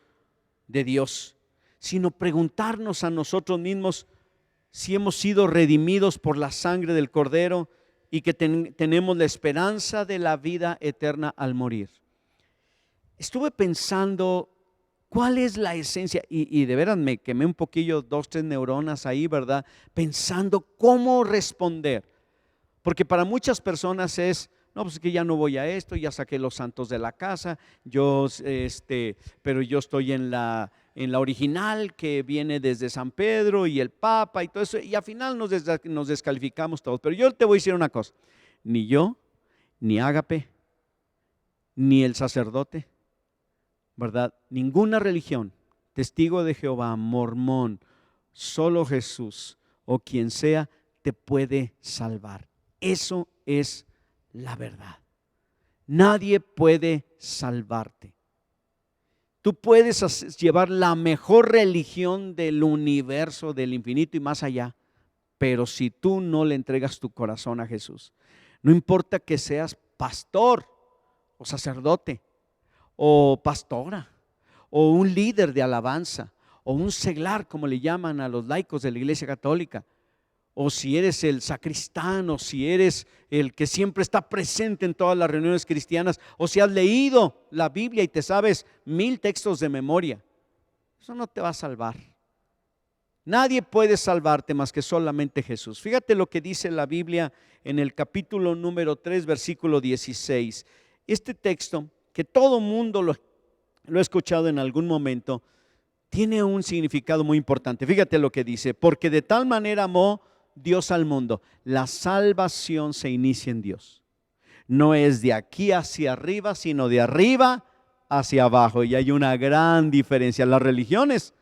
de Dios, sino preguntarnos a nosotros mismos si hemos sido redimidos por la sangre del Cordero y que tenemos la esperanza de la vida eterna al morir. Estuve pensando cuál es la esencia y de veras me quemé un poquillo, 2, 3 neuronas ahí, ¿verdad? Pensando cómo responder, porque para muchas personas es, no, pues es que ya no voy a esto, ya saqué los santos de la casa, pero yo estoy en la original que viene desde San Pedro y el Papa y todo eso, y al final nos descalificamos todos. Pero yo te voy a decir una cosa, ni yo, ni Ágape, ni el sacerdote, ¿verdad? Ninguna religión, testigo de Jehová, mormón, solo Jesús o quien sea, te puede salvar. Eso es la verdad. Nadie puede salvarte. Tú puedes llevar la mejor religión del universo, del infinito y más allá, pero si tú no le entregas tu corazón a Jesús, no importa que seas pastor o sacerdote o pastora o un líder de alabanza o un seglar, como le llaman a los laicos de la Iglesia Católica, o si eres el sacristán, o si eres el que siempre está presente en todas las reuniones cristianas, o si has leído la Biblia y te sabes 1000 textos de memoria, eso no te va a salvar. Nadie puede salvarte más que solamente Jesús. Fíjate lo que dice la Biblia en el capítulo número 3, versículo 16. Este texto, que todo mundo lo ha escuchado en algún momento, tiene un significado muy importante. Fíjate lo que dice: porque de tal manera amó Dios al mundo. La salvación se inicia en Dios. No es de aquí hacia arriba, sino de arriba hacia abajo. Y hay una gran diferencia. Las religiones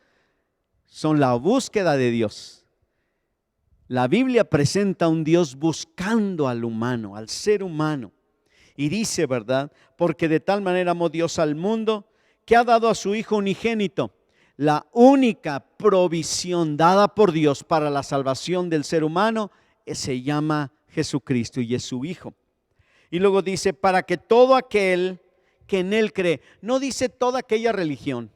son la búsqueda de Dios. La Biblia presenta a un Dios buscando al humano, al ser humano. Y dice, ¿verdad? Porque de tal manera amó Dios al mundo que ha dado a su Hijo unigénito. La única provisión dada por Dios para la salvación del ser humano se llama Jesucristo y es su Hijo. Y luego dice, para que todo aquel que en Él cree, no dice toda aquella religión,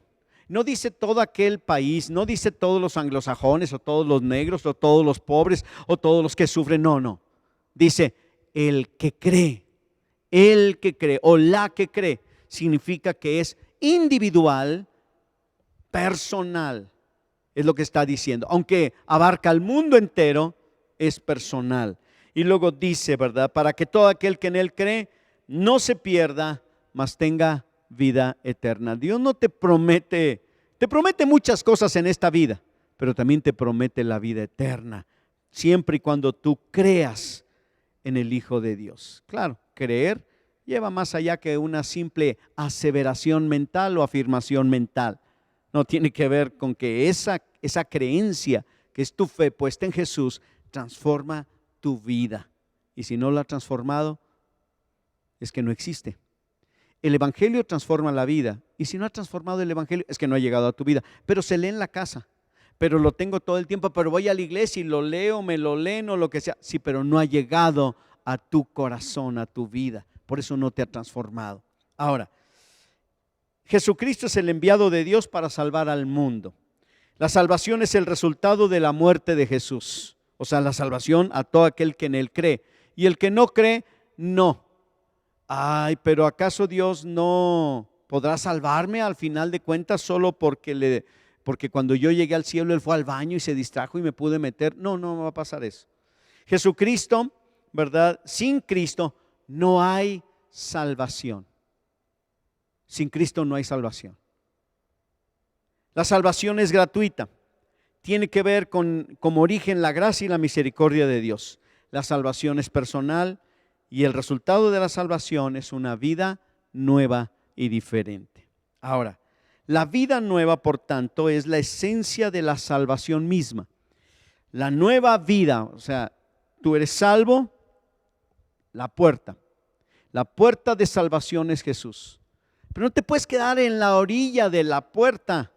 no dice todo aquel país, no dice todos los anglosajones o todos los negros o todos los pobres o todos los que sufren, no. Dice, el que cree o la que cree, significa que es individual, personal, es lo que está diciendo. Aunque abarca al mundo entero, es personal. Y luego dice, ¿verdad? Para que todo aquel que en Él cree no se pierda, mas tenga vida eterna. Dios no te promete muchas cosas en esta vida, pero también te promete la vida eterna, siempre y cuando tú creas en el Hijo de Dios. Claro, creer lleva más allá que una simple aseveración mental o afirmación mental. No, tiene que ver con que esa creencia, que es tu fe puesta en Jesús, transforma tu vida. Y si no la ha transformado, es que no existe. El Evangelio transforma la vida. Y si no ha transformado el Evangelio, es que no ha llegado a tu vida. Pero se lee en la casa. Pero lo tengo todo el tiempo, pero voy a la iglesia y lo leo, me lo leen o lo que sea. Sí, pero no ha llegado a tu corazón, a tu vida. Por eso no te ha transformado. Ahora, Jesucristo es el enviado de Dios para salvar al mundo. La salvación es el resultado de la muerte de Jesús. O sea, la salvación a todo aquel que en Él cree. Y el que no cree, no. Ay, pero ¿acaso Dios no podrá salvarme al final de cuentas solo porque cuando yo llegué al cielo Él fue al baño y se distrajo y me pude meter? No va a pasar eso. Jesucristo, ¿verdad? Sin Cristo no hay salvación. Sin Cristo no hay salvación. La salvación es gratuita. Tiene que ver con como origen la gracia y la misericordia de Dios. La salvación es personal y el resultado de la salvación es una vida nueva y diferente. Ahora, la vida nueva, por tanto, es la esencia de la salvación misma. La nueva vida, o sea, tú eres salvo, la puerta de salvación es Jesús. Pero no te puedes quedar en la orilla de la puerta,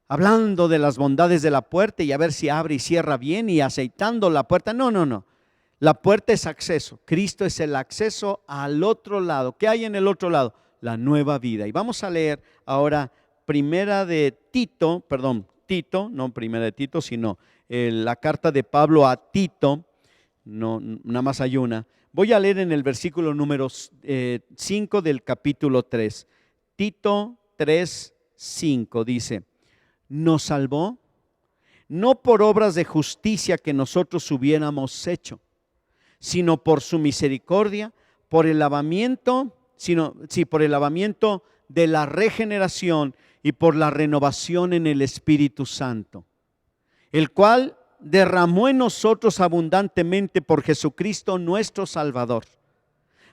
hablando de las bondades de la puerta y a ver si abre y cierra bien y aceitando la puerta. No, no, no. La puerta es acceso. Cristo es el acceso al otro lado. ¿Qué hay en el otro lado? La nueva vida. Y vamos a leer ahora Tito, no primera de Tito, sino la carta de Pablo a Tito. No, nada más hay una. Voy a leer en el versículo número 5 del capítulo 3. Tito 3:5 dice: nos salvó no por obras de justicia que nosotros hubiéramos hecho, sino por su misericordia, por el lavamiento de la regeneración y por la renovación en el Espíritu Santo, el cual derramó en nosotros abundantemente por Jesucristo nuestro Salvador,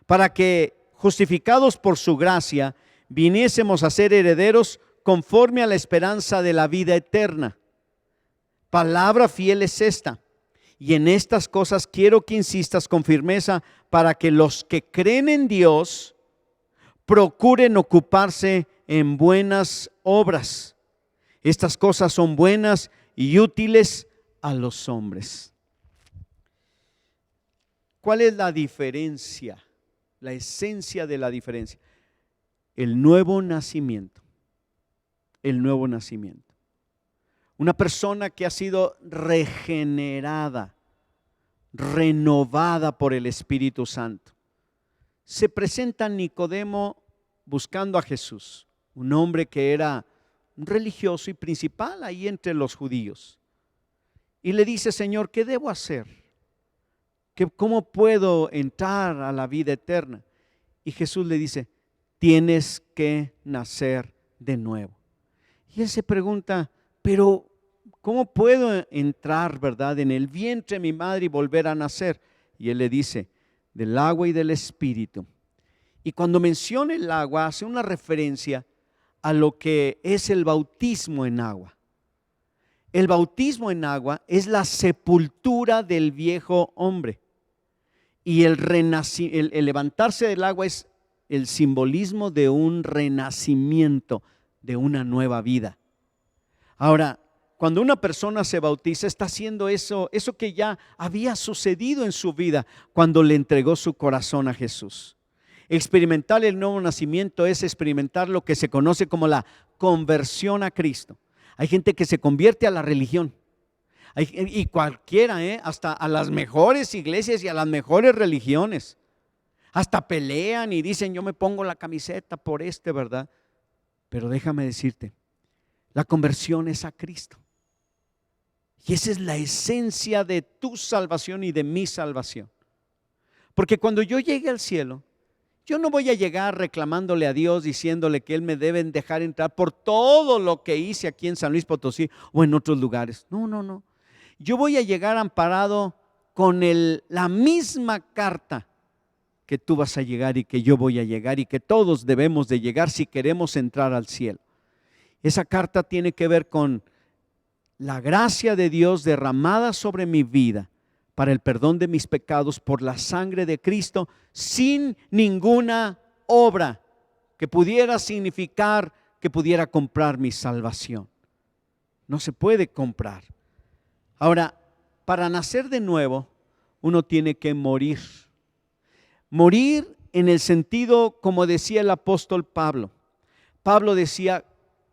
para que, justificados por su gracia, viniésemos a ser herederos conforme a la esperanza de la vida eterna. Palabra fiel es esta, y en estas cosas quiero que insistas con firmeza, para que los que creen en Dios procuren ocuparse en buenas obras. Estas cosas son buenas y útiles a los hombres. ¿Cuál es la diferencia? La esencia de la diferencia. El nuevo nacimiento. El nuevo nacimiento. Una persona que ha sido regenerada, renovada por el Espíritu Santo. Se presenta Nicodemo buscando a Jesús, un hombre que era un religioso y principal ahí entre los judíos. Y le dice: Señor, ¿qué debo hacer? ¿Cómo puedo entrar a la vida eterna? Y Jesús le dice: tienes que nacer de nuevo. Y él se pregunta: pero ¿cómo puedo entrar, verdad, en el vientre de mi madre y volver a nacer? Y él le dice: del agua y del Espíritu. Y cuando menciona el agua, hace una referencia a lo que es el bautismo en agua. El bautismo en agua es la sepultura del viejo hombre. Y el levantarse del agua es el simbolismo de un renacimiento, de una nueva vida. Ahora, cuando una persona se bautiza, está haciendo eso que ya había sucedido en su vida cuando le entregó su corazón a Jesús. Experimentar el nuevo nacimiento es experimentar lo que se conoce como la conversión a Cristo. Hay gente que se convierte a la religión. Y cualquiera, hasta a las mejores iglesias y a las mejores religiones. Hasta pelean y dicen: yo me pongo la camiseta por ¿verdad? Pero déjame decirte, la conversión es a Cristo. Y esa es la esencia de tu salvación y de mi salvación. Porque cuando yo llegue al cielo, yo no voy a llegar reclamándole a Dios, diciéndole que Él me debe dejar entrar por todo lo que hice aquí en San Luis Potosí o en otros lugares. No, no, no. Yo voy a llegar amparado con la misma carta que tú vas a llegar y que yo voy a llegar y que todos debemos de llegar si queremos entrar al cielo. Esa carta tiene que ver con la gracia de Dios derramada sobre mi vida para el perdón de mis pecados por la sangre de Cristo, sin ninguna obra que pudiera significar que pudiera comprar mi salvación. No se puede comprar. Ahora, para nacer de nuevo, uno tiene que morir. Morir en el sentido, como decía el apóstol Pablo. Pablo decía: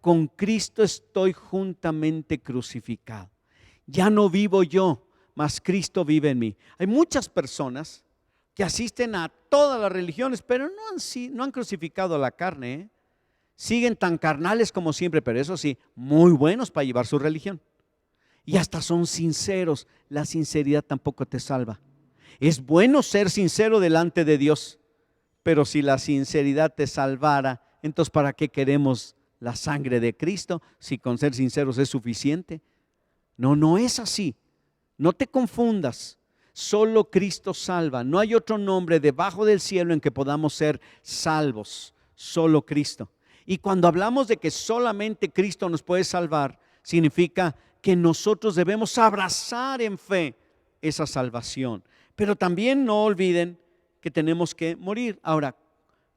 con Cristo estoy juntamente crucificado. Ya no vivo yo, mas Cristo vive en mí. Hay muchas personas que asisten a todas las religiones, pero no han crucificado la carne. Siguen tan carnales como siempre, pero eso sí, muy buenos para llevar su religión. Y hasta son sinceros. La sinceridad tampoco te salva. Es bueno ser sincero delante de Dios, pero si la sinceridad te salvara, entonces ¿para qué queremos la sangre de Cristo si con ser sinceros es suficiente? No, no es así. No te confundas. Solo Cristo salva. No hay otro nombre debajo del cielo en que podamos ser salvos. Solo Cristo. Y cuando hablamos de que solamente Cristo nos puede salvar, significa que nosotros debemos abrazar en fe esa salvación. Pero también no olviden que tenemos que morir. Ahora,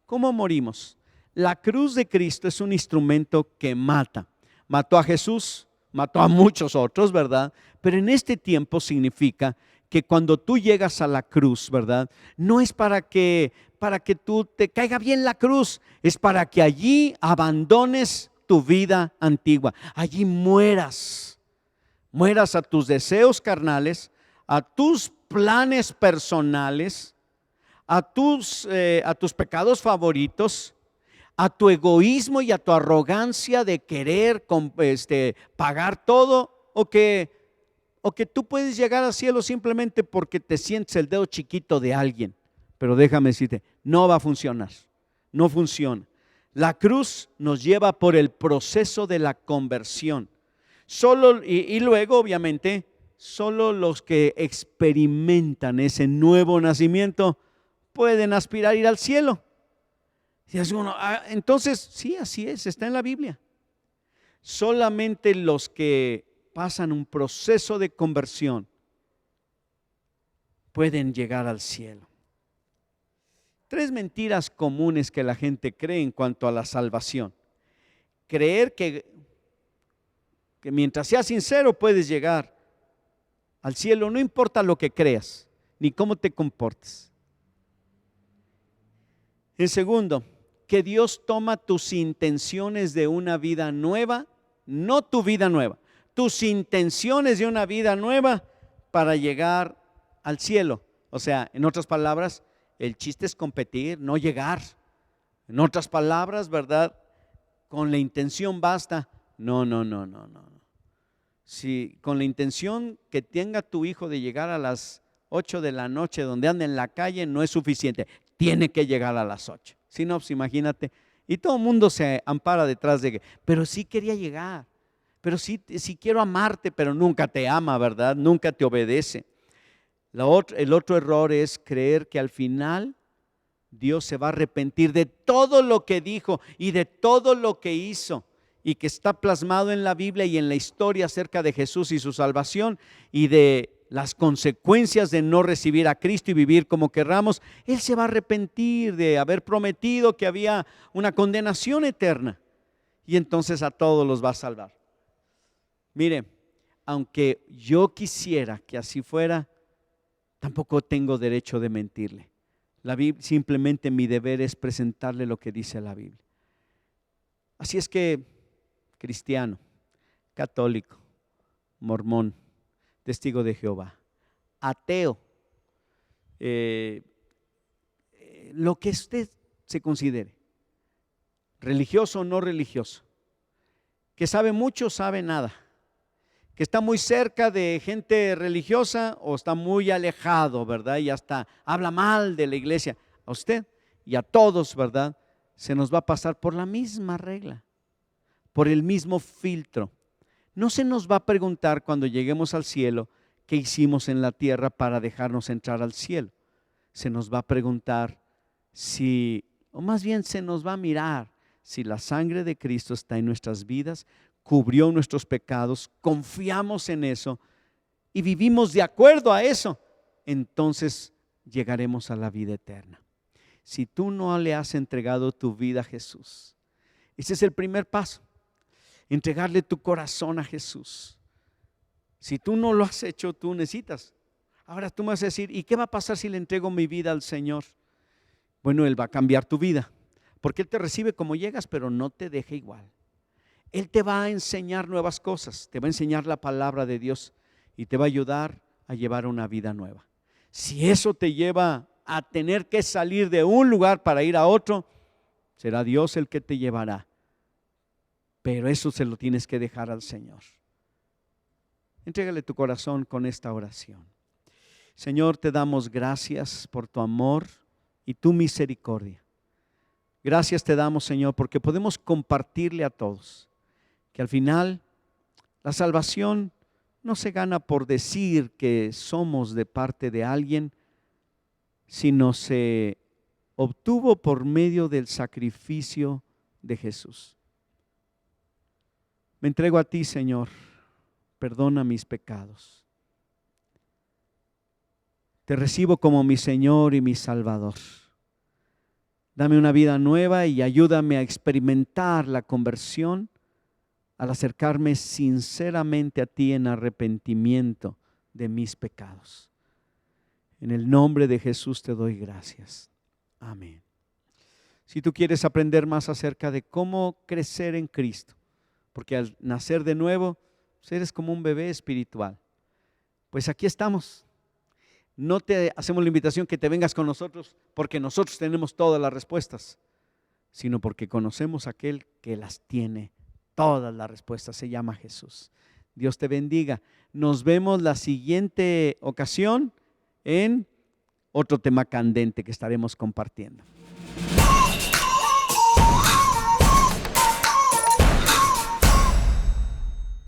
¿cómo morimos? La cruz de Cristo es un instrumento que mata. Mató a Jesús, mató a muchos otros, ¿verdad? Pero en este tiempo significa que cuando tú llegas a la cruz, ¿verdad? No es para que tú te caiga bien la cruz, es para que allí abandones tu vida antigua, allí mueras a tus deseos carnales, a tus planes personales, a tus pecados favoritos, a tu egoísmo y a tu arrogancia de querer pagar todo, o que tú puedes llegar al cielo simplemente porque te sientes el dedo chiquito de alguien. Pero déjame decirte, no va a funcionar, no funciona. La cruz nos lleva por el proceso de la conversión. Y luego, obviamente, solo los que experimentan ese nuevo nacimiento pueden aspirar a ir al cielo. Entonces, sí, así es, está en la Biblia. Solamente los que pasan un proceso de conversión pueden llegar al cielo. 3 mentiras comunes que la gente cree en cuanto a la salvación. Creer que mientras seas sincero puedes llegar al cielo, no importa lo que creas, ni cómo te comportes. En segundo, que Dios toma tus intenciones de una vida nueva, no tu vida nueva, tus intenciones de una vida nueva para llegar al cielo. O sea, en otras palabras, el chiste es competir, no llegar. En otras palabras, ¿verdad? Con la intención basta. No. Si con la intención que tenga tu hijo de llegar a las 8 de la noche donde anda en la calle no es suficiente, tiene que llegar a las 8. Si no, pues imagínate, y todo el mundo se ampara detrás de que, pero sí quería llegar, pero sí quiero amarte, pero nunca te ama, ¿verdad? Nunca te obedece. El otro error es creer que al final Dios se va a arrepentir de todo lo que dijo y de todo lo que hizo, y que está plasmado en la Biblia y en la historia acerca de Jesús y su salvación y de las consecuencias de no recibir a Cristo y vivir como querramos. Él se va a arrepentir de haber prometido que había una condenación eterna, y entonces a todos los va a salvar. Mire, aunque yo quisiera que así fuera, tampoco tengo derecho de mentirle. La Biblia, simplemente mi deber es presentarle lo que dice la Biblia. Así es que, cristiano, católico, mormón, testigo de Jehová, ateo, lo que usted se considere, religioso o no religioso, que sabe mucho, sabe nada, que está muy cerca de gente religiosa o está muy alejado, ¿verdad? Y hasta habla mal de la iglesia. A usted y a todos, ¿verdad? Se nos va a pasar por la misma regla, por el mismo filtro. No se nos va a preguntar cuando lleguemos al cielo qué hicimos en la tierra para dejarnos entrar al cielo. Se nos va a preguntar o más bien se nos va a mirar si la sangre de Cristo está en nuestras vidas, cubrió nuestros pecados, confiamos en eso y vivimos de acuerdo a eso. Entonces llegaremos a la vida eterna. Si tú no le has entregado tu vida a Jesús, ese es el primer paso. Entregarle tu corazón a Jesús. Si tú no lo has hecho, tú necesitas. Ahora tú me vas a decir, ¿y qué va a pasar si le entrego mi vida al Señor? Bueno, Él va a cambiar tu vida, porque Él te recibe como llegas, pero no te deja igual. Él te va a enseñar nuevas cosas, te va a enseñar la palabra de Dios y te va a ayudar a llevar una vida nueva. Si eso te lleva a tener que salir de un lugar para ir a otro, será Dios el que te llevará. Pero eso se lo tienes que dejar al Señor. Entrégale tu corazón con esta oración. Señor, te damos gracias por tu amor y tu misericordia. Gracias te damos, Señor, porque podemos compartirle a todos que al final la salvación no se gana por decir que somos de parte de alguien, sino se obtuvo por medio del sacrificio de Jesús. Me entrego a ti, Señor, perdona mis pecados. Te recibo como mi Señor y mi Salvador. Dame una vida nueva y ayúdame a experimentar la conversión al acercarme sinceramente a ti en arrepentimiento de mis pecados. En el nombre de Jesús te doy gracias. Amén. Si tú quieres aprender más acerca de cómo crecer en Cristo, porque al nacer de nuevo, pues eres como un bebé espiritual, pues aquí estamos. No te hacemos la invitación que te vengas con nosotros porque nosotros tenemos todas las respuestas, sino porque conocemos a aquel que las tiene todas las respuestas. Se llama Jesús. Dios te bendiga. Nos vemos la siguiente ocasión en otro tema candente que estaremos compartiendo.